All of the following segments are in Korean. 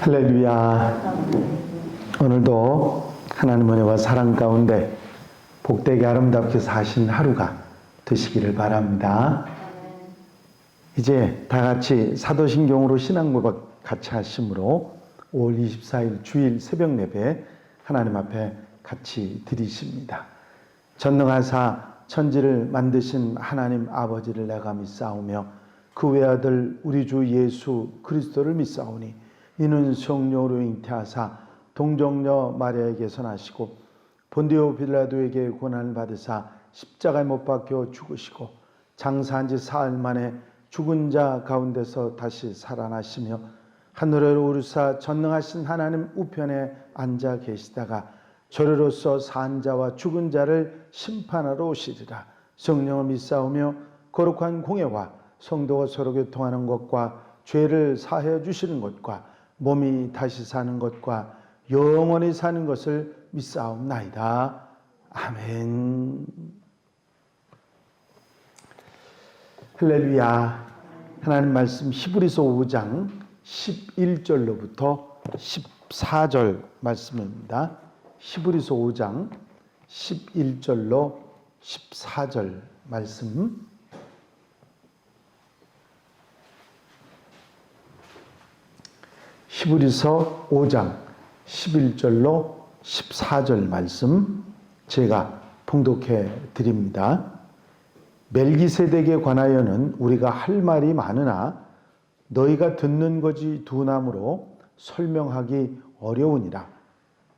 할렐루야. 오늘도 하나님 은혜와 사랑 가운데 복되게 아름답게 사신 하루가 되시기를 바랍니다. 이제 다 같이 사도신경으로 신앙고백 같이 하심으로 5월 24일 주일 새벽 예배 하나님 앞에 같이 드리십니다. 전능하사 천지를 만드신 하나님 아버지를 내가 믿사오며 그 외아들 우리 주 예수 그리스도를 믿사오니 이는 성령으로 잉태하사 동정녀 마리아에게서 나시고 본디오 빌라도에게 고난을 받으사 십자가에 못 박혀 죽으시고 장사한 지 사흘 만에 죽은 자 가운데서 다시 살아나시며 하늘에 오르사 전능하신 하나님 우편에 앉아 계시다가 저리로서 산 자와 죽은 자를 심판하러 오시리라. 성령을 믿사오며 거룩한 공예와 성도가 서로 교통하는 것과 죄를 사하여 주시는 것과 몸이 다시 사는 것과 영원히 사는 것을 믿사옵나이다. 아멘. 할렐루야. 하나님 말씀 히브리서 5장 11절로부터 14절 말씀입니다. 히브리서 5장 11절로 14절 말씀. 히브리서 5장 11절로 14절 말씀 제가 봉독해 드립니다. 멜기세덱에 관하여는 우리가 할 말이 많으나 너희가 듣는 것이 둔함으로 설명하기 어려우니라.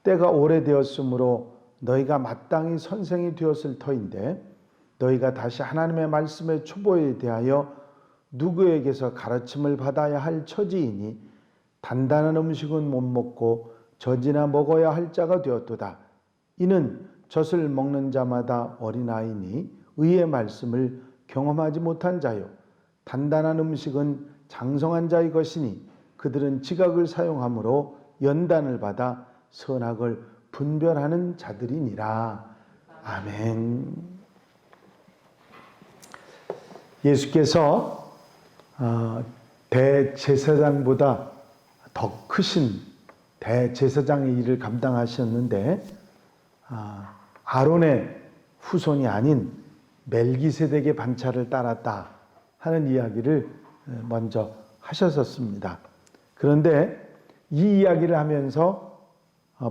때가 오래되었으므로 너희가 마땅히 선생이 되었을 터인데 너희가 다시 하나님의 말씀의 초보에 대하여 누구에게서 가르침을 받아야 할 처지이니 단단한 음식은 못 먹고 젖이나 먹어야 할 자가 되었도다. 이는 젖을 먹는 자마다 어린아이니 의의 말씀을 경험하지 못한 자요. 단단한 음식은 장성한 자의 것이니 그들은 지각을 사용함으로 연단을 받아 선악을 분별하는 자들이니라. 아멘. 예수께서 대제사장보다 더 크신 대제사장의 일을 감당하셨는데 아론의 후손이 아닌 멜기세덱의 반차를 따랐다 하는 이야기를 먼저 하셨었습니다. 그런데 이 이야기를 하면서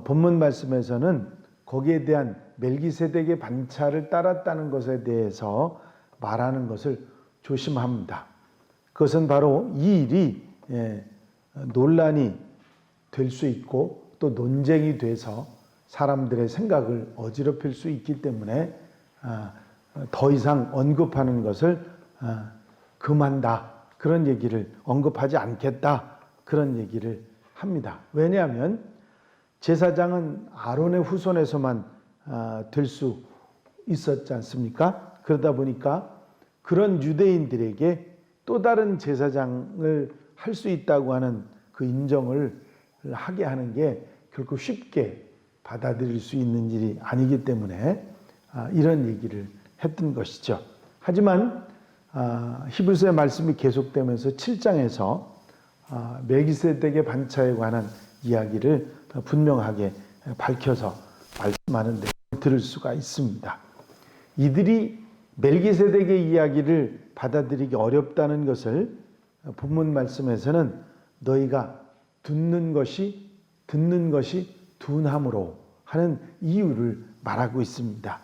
본문 말씀에서는 거기에 대한 멜기세덱의 반차를 따랐다는 것에 대해서 말하는 것을 조심합니다. 그것은 바로 이 일이 논란이 될 수 있고 또 논쟁이 돼서 사람들의 생각을 어지럽힐 수 있기 때문에 더 이상 언급하는 것을 금한다. 그런 얘기를 언급하지 않겠다. 그런 얘기를 합니다. 왜냐하면 제사장은 아론의 후손에서만 될 수 있었지 않습니까? 그러다 보니까 그런 유대인들에게 또 다른 제사장을 할 수 있다고 하는 그 인정을 하게 하는 게 결코 쉽게 받아들일 수 있는 일이 아니기 때문에 이런 얘기를 했던 것이죠. 하지만 히브리서의 말씀이 계속되면서 7장에서 멜기세덱의 반차에 관한 이야기를 분명하게 밝혀서 말씀하는 내용을 들을 수가 있습니다. 이들이 멜기세덱의 이야기를 받아들이기 어렵다는 것을 본문 말씀에서는 너희가 듣는 것이 둔함으로 하는 이유를 말하고 있습니다.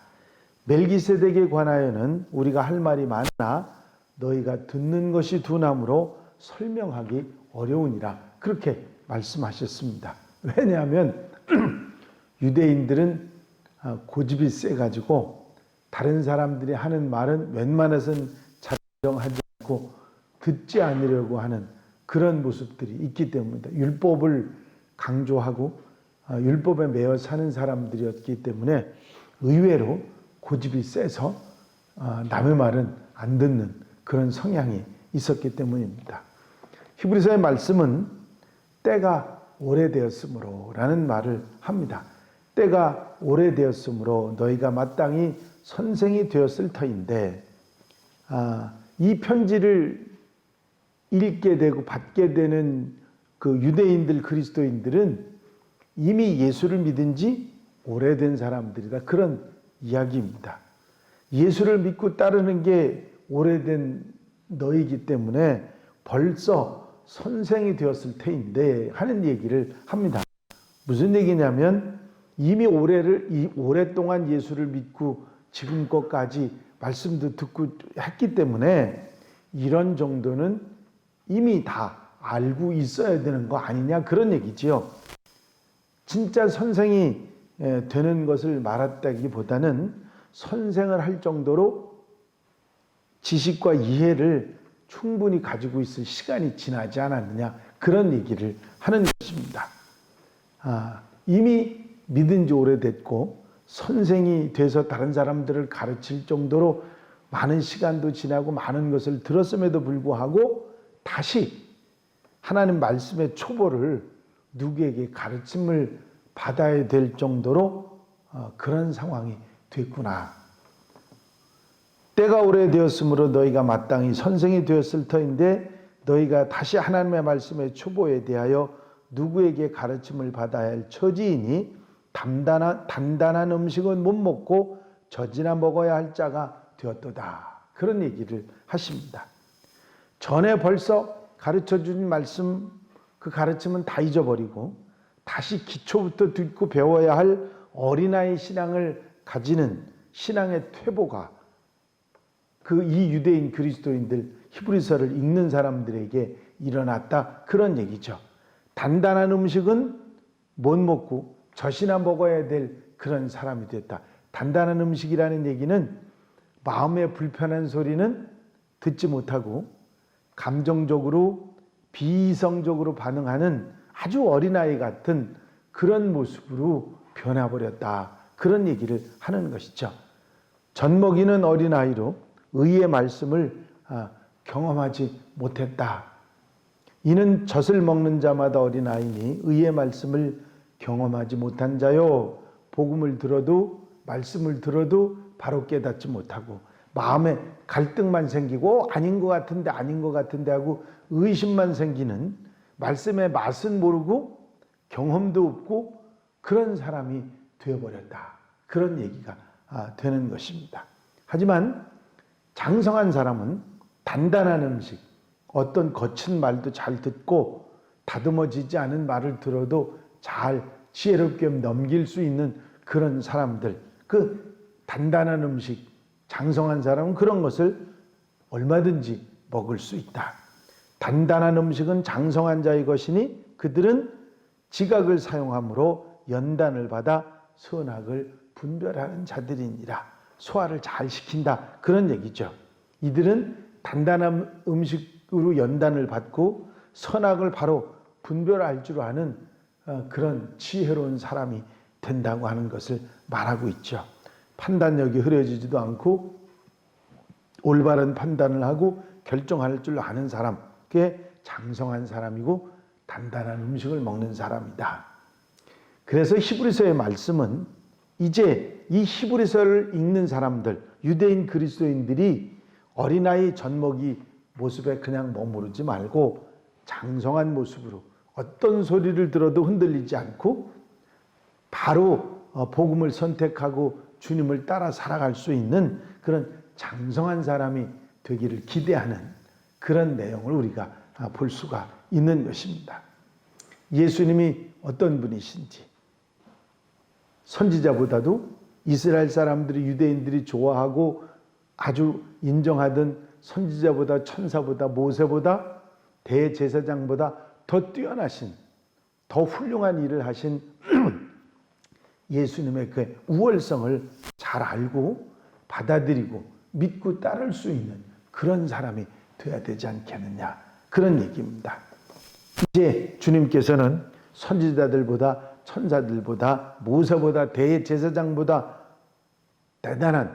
멜기세덱에 관하여는 우리가 할 말이 많으나 너희가 듣는 것이 둔함으로 설명하기 어려우니라. 그렇게 말씀하셨습니다. 왜냐하면 유대인들은 고집이 세가지고 다른 사람들이 하는 말은 웬만해서는 자정하지 않고 듣지 않으려고 하는 그런 모습들이 있기 때문입니다. 율법을 강조하고 율법에 매여 사는 사람들이었기 때문에 의외로 고집이 세서 남의 말은 안 듣는 그런 성향이 있었기 때문입니다. 히브리서의 말씀은 때가 오래되었으므로 라는 말을 합니다. 때가 오래되었으므로 너희가 마땅히 선생이 되었을 터인데 이 편지를 읽게 되고 받게 되는 그 유대인들 그리스도인들은 이미 예수를 믿은 지 오래된 사람들이다. 그런 이야기입니다. 예수를 믿고 따르는 게 오래된 너희기 때문에 벌써 선생이 되었을 테인데 하는 얘기를 합니다. 무슨 얘기냐면 이미 오랫동안 예수를 믿고 지금껏까지 말씀도 듣고 했기 때문에 이런 정도는 이미 다 알고 있어야 되는 거 아니냐 그런 얘기지요. 진짜 선생이 되는 것을 말했다기보다는 선생을 할 정도로 지식과 이해를 충분히 가지고 있을 시간이 지나지 않았느냐 그런 얘기를 하는 것입니다. 이미 믿은 지 오래됐고 선생이 돼서 다른 사람들을 가르칠 정도로 많은 시간도 지나고 많은 것을 들었음에도 불구하고 다시 하나님 말씀의 초보를 누구에게 가르침을 받아야 될 정도로 그런 상황이 됐구나. 때가 오래되었으므로 너희가 마땅히 선생이 되었을 터인데 너희가 다시 하나님의 말씀의 초보에 대하여 누구에게 가르침을 받아야 할 처지이니 단단한 음식은 못 먹고 젖이나 먹어야 할 자가 되었도다. 그런 얘기를 하십니다. 전에 벌써 가르쳐준 말씀 그 가르침은 다 잊어버리고 다시 기초부터 듣고 배워야 할 어린아이 신앙을 가지는 신앙의 퇴보가 이 유대인 그리스도인들 히브리서를 읽는 사람들에게 일어났다. 그런 얘기죠. 단단한 음식은 못 먹고 젖이나 먹어야 될 그런 사람이 됐다. 단단한 음식이라는 얘기는 마음에 불편한 소리는 듣지 못하고 감정적으로 비이성적으로 반응하는 아주 어린아이 같은 그런 모습으로 변해버렸다. 그런 얘기를 하는 것이죠. 젖먹이는 어린아이로 의의 말씀을 경험하지 못했다. 이는 젖을 먹는 자마다 어린아이니 의의 말씀을 경험하지 못한 자요. 복음을 들어도 말씀을 들어도 바로 깨닫지 못하고 마음에 갈등만 생기고 아닌 것 같은데 하고 의심만 생기는 말씀의 맛은 모르고 경험도 없고 그런 사람이 되어버렸다. 그런 얘기가 되는 것입니다. 하지만 장성한 사람은 단단한 음식, 어떤 거친 말도 잘 듣고 다듬어지지 않은 말을 들어도 잘 지혜롭게 넘길 수 있는 그런 사람들, 그 단단한 음식, 장성한 사람은 그런 것을 얼마든지 먹을 수 있다. 단단한 음식은 장성한 자의 것이니 그들은 지각을 사용함으로 연단을 받아 선악을 분별하는 자들이니라. 소화를 잘 시킨다. 그런 얘기죠. 이들은 단단한 음식으로 연단을 받고 선악을 바로 분별할 줄 아는 그런 지혜로운 사람이 된다고 하는 것을 말하고 있죠. 판단력이 흐려지지도 않고 올바른 판단을 하고 결정할 줄 아는 사람, 그게 장성한 사람이고 단단한 음식을 먹는 사람이다. 그래서 히브리서의 말씀은 이제 이 히브리서를 읽는 사람들, 유대인 그리스도인들이 어린아이 젖먹이 모습에 그냥 머무르지 말고 장성한 모습으로 어떤 소리를 들어도 흔들리지 않고 바로 복음을 선택하고 주님을 따라 살아갈 수 있는 그런 장성한 사람이 되기를 기대하는 그런 내용을 우리가 볼 수가 있는 것입니다. 예수님이 어떤 분이신지 선지자보다도 이스라엘 사람들이 유대인들이 좋아하고 아주 인정하던 선지자보다 천사보다 모세보다 대제사장보다 더 뛰어나신 더 훌륭한 일을 하신 예수님의 그 우월성을 잘 알고 받아들이고 믿고 따를 수 있는 그런 사람이 되어야 되지 않겠느냐 그런 얘기입니다. 이제 주님께서는 선지자들보다 천사들보다 모세보다 대제사장보다 대단한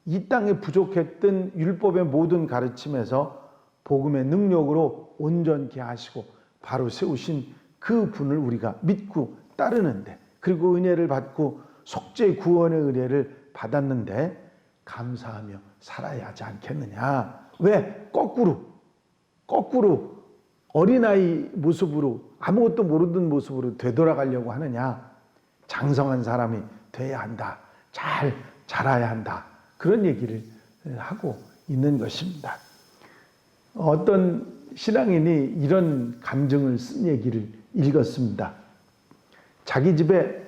이 땅에 부족했던 율법의 모든 가르침에서 복음의 능력으로 온전케 하시고 바로 세우신 그 분을 우리가 믿고 따르는데 그리고 은혜를 받고 속죄 구원의 은혜를 받았는데 감사하며 살아야 하지 않겠느냐. 왜? 거꾸로 어린아이 모습으로 아무것도 모르던 모습으로 되돌아가려고 하느냐? 장성한 사람이 돼야 한다. 잘 자라야 한다. 그런 얘기를 하고 있는 것입니다. 어떤 신앙인이 이런 감정을 쓴 얘기를 읽었습니다. 자기 집에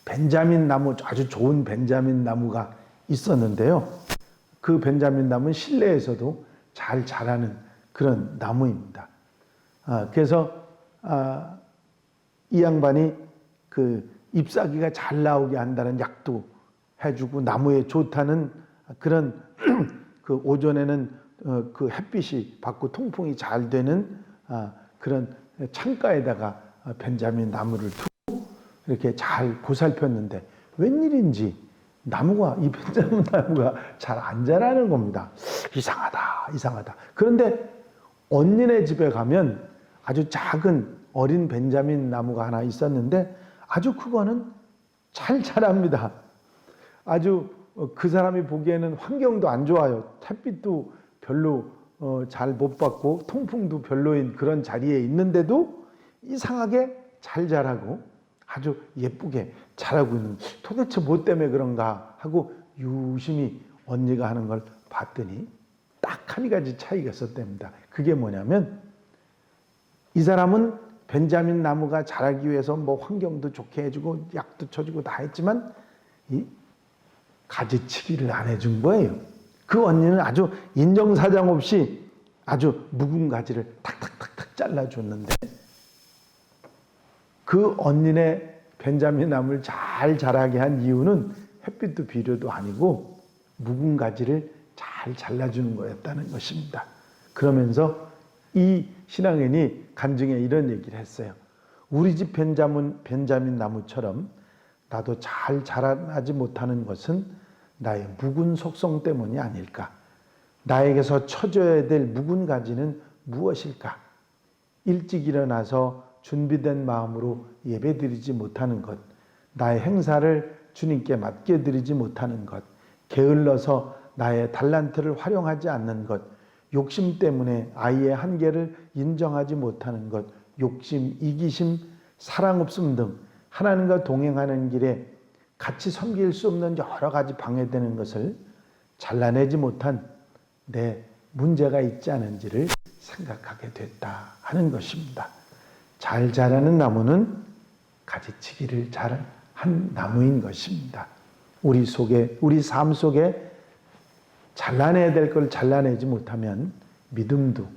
벤자민 나무, 아주 좋은 벤자민 나무가 있었는데요. 그 벤자민 나무는 실내에서도 잘 자라는 그런 나무입니다. 그래서 이 양반이 그 잎사귀가 잘 나오게 한다는 약도 해주고 나무에 좋다는 그런 그 오전에는 그 햇빛이 받고 통풍이 잘 되는 그런 창가에다가 벤자민 나무를 두고 이렇게 잘 보살폈는데 웬일인지 이 벤자민 나무가 잘 안 자라는 겁니다. 이상하다. 그런데 언니네 집에 가면 아주 작은 어린 벤자민 나무가 하나 있었는데 아주 그거는 잘 자랍니다. 아주 그 사람이 보기에는 환경도 안 좋아요. 햇빛도 별로 잘 못 받고 통풍도 별로인 그런 자리에 있는데도 이상하게 잘 자라고 아주 예쁘게 자라고 있는, 도대체 뭐 때문에 그런가 하고 유심히 언니가 하는 걸 봤더니 딱 한 가지 차이가 있었답니다. 그게 뭐냐면 이 사람은 벤자민 나무가 자라기 위해서 뭐 환경도 좋게 해주고 약도 쳐주고 다 했지만 이 가지치기를 안 해준 거예요. 그 언니는 아주 인정사정 없이 아주 묵은 가지를 탁탁탁탁 잘라줬는데 그 언니네 벤자민 나무를 잘 자라게 한 이유는 햇빛도 비료도 아니고 묵은 가지를 잘 잘라주는 거였다는 것입니다. 그러면서 이 신앙인이 간증에 이런 얘기를 했어요. 우리 집 벤자민 나무처럼 나도 잘 자라나지 못하는 것은 나의 묵은 속성 때문이 아닐까? 나에게서 쳐줘야 될 묵은 가지는 무엇일까? 일찍 일어나서 준비된 마음으로 예배드리지 못하는 것, 나의 행사를 주님께 맡겨드리지 못하는 것, 게을러서 나의 달란트를 활용하지 않는 것, 욕심 때문에 아이의 한계를 인정하지 못하는 것, 욕심, 이기심, 사랑 없음 등 하나님과 동행하는 길에 같이 섬길 수 없는 여러 가지 방해되는 것을 잘라내지 못한 내 문제가 있지 않은지를 생각하게 됐다 하는 것입니다. 잘 자라는 나무는 가지치기를 잘 한 나무인 것입니다. 우리 삶 속에 잘라내야 될 걸 잘라내지 못하면 믿음도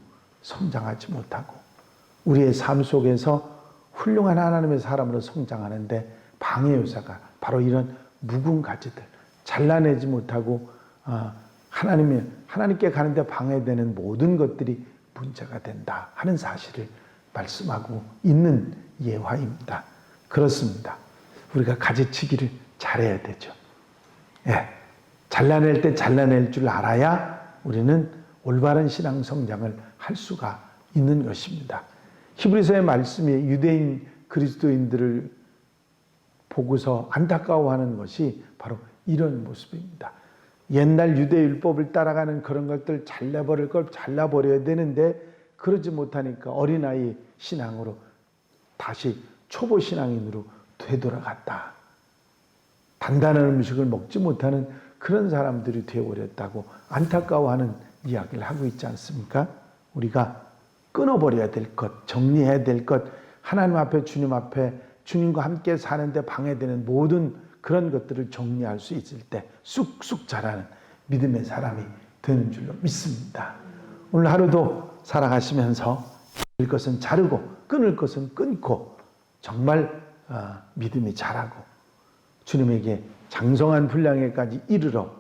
성장하지 못하고 우리의 삶 속에서 훌륭한 하나님의 사람으로 성장하는데 방해 요소가 바로 이런 묵은 가지들, 잘라내지 못하고 하나님께 가는데 방해되는 모든 것들이 문제가 된다 하는 사실을 말씀하고 있는 예화입니다. 그렇습니다. 우리가 가지치기를 잘해야 되죠. 예, 잘라낼 때 잘라낼 줄 알아야 우리는 올바른 신앙 성장을 할 수가 있는 것입니다. 히브리서의 말씀이 유대인 그리스도인들을 보고서 안타까워하는 것이 바로 이런 모습입니다. 옛날 유대 율법을 따라가는 그런 것들 잘라버릴 걸 잘라버려야 되는데 그러지 못하니까 어린아이 신앙으로 다시 초보 신앙인으로 되돌아갔다. 단단한 음식을 먹지 못하는 그런 사람들이 되어버렸다고 안타까워하는 이야기를 하고 있지 않습니까? 우리가 끊어버려야 될 것, 정리해야 될 것, 하나님 앞에 주님 앞에 주님과 함께 사는데 방해되는 모든 그런 것들을 정리할 수 있을 때 쑥쑥 자라는 믿음의 사람이 되는 줄로 믿습니다. 오늘 하루도 살아가시면서 자를 것은 자르고 끊을 것은 끊고 정말 믿음이 자라고 주님에게 장성한 분량에까지 이르러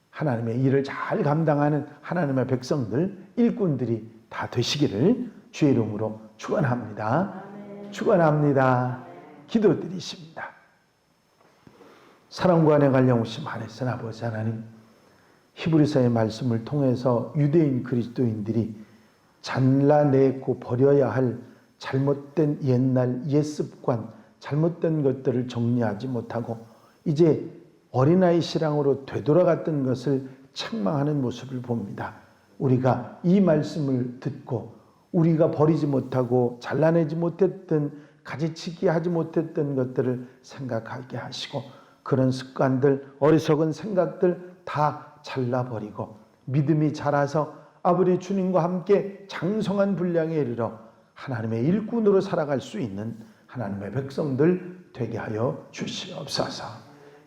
하나님의 일을 잘 감당하는 하나님의 백성들, 일꾼들이 다 되시기를 주의 이름으로 축원합니다. 축원합니다. 기도드리십니다. 사랑과 은혜 관련없이 많으신 아버지 하나님, 히브리서의 말씀을 통해서 유대인 그리스도인들이 잘라내고 버려야 할 잘못된 옛날 옛습관, 잘못된 것들을 정리하지 못하고 이제 어린아이 신앙으로 되돌아갔던 것을 책망하는 모습을 봅니다. 우리가 이 말씀을 듣고 우리가 버리지 못하고 잘라내지 못했던, 가지치기 하지 못했던 것들을 생각하게 하시고, 그런 습관들, 어리석은 생각들 다 잘라버리고 믿음이 자라서 아버지 주님과 함께 장성한 분량에 이르러 하나님의 일꾼으로 살아갈 수 있는 하나님의 백성들 되게 하여 주시옵소서.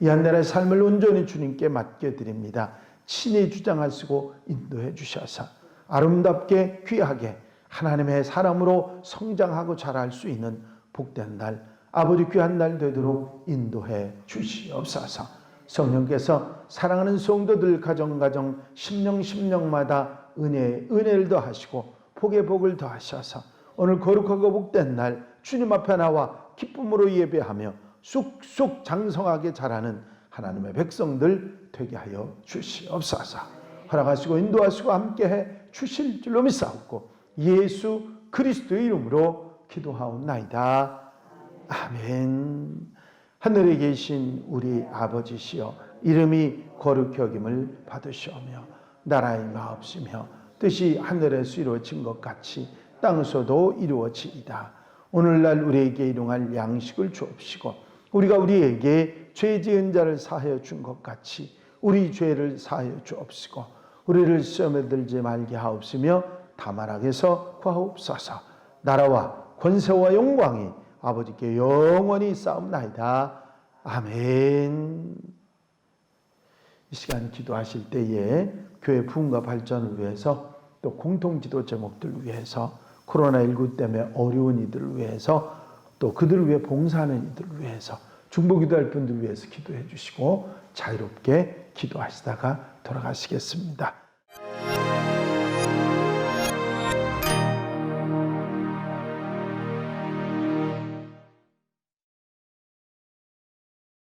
이 한 날의 삶을 온전히 주님께 맡겨드립니다. 친히 주장하시고 인도해 주셔서 아름답게 귀하게 하나님의 사람으로 성장하고 자랄 수 있는 복된 날, 아버지 귀한 날 되도록 인도해 주시옵소서. 성령께서 사랑하는 성도들 가정 심령마다 은혜를 더하시고 복의 복을 더하셔서 오늘 거룩하고 복된 날 주님 앞에 나와 기쁨으로 예배하며 쑥쑥 장성하게 자라는 하나님의 백성들 되게 하여 주시옵소서. 허락하시고 인도하시고 함께해 주실 줄로 믿사옵고 예수 그리스도의 이름으로 기도하옵나이다. 아멘. 하늘에 계신 우리 아버지시여, 이름이 거룩히 여김을 받으시오며 나라의 마옵시며 뜻이 하늘에서 이루어진 것 같이 땅에서도 이루어지이다. 오늘날 우리에게 일용할 양식을 주옵시고 우리가 우리에게 죄 지은 자를 사하여 준 것 같이 우리 죄를 사하여 주옵시고 우리를 시험에 들지 말게 하옵시며 다만 악에서 구하옵소서. 나라와 권세와 영광이 아버지께 영원히 싸움나이다. 아멘. 이 시간 기도하실 때에 교회 부흥과 발전을 위해서, 또 공통기도 제목들을 위해서, 코로나19 때문에 어려운 이들을 위해서, 또 그들을 위해 봉사하는 이들을 위해서, 중보기도할 분들을 위해서 기도해 주시고 자유롭게 기도하시다가 돌아가시겠습니다.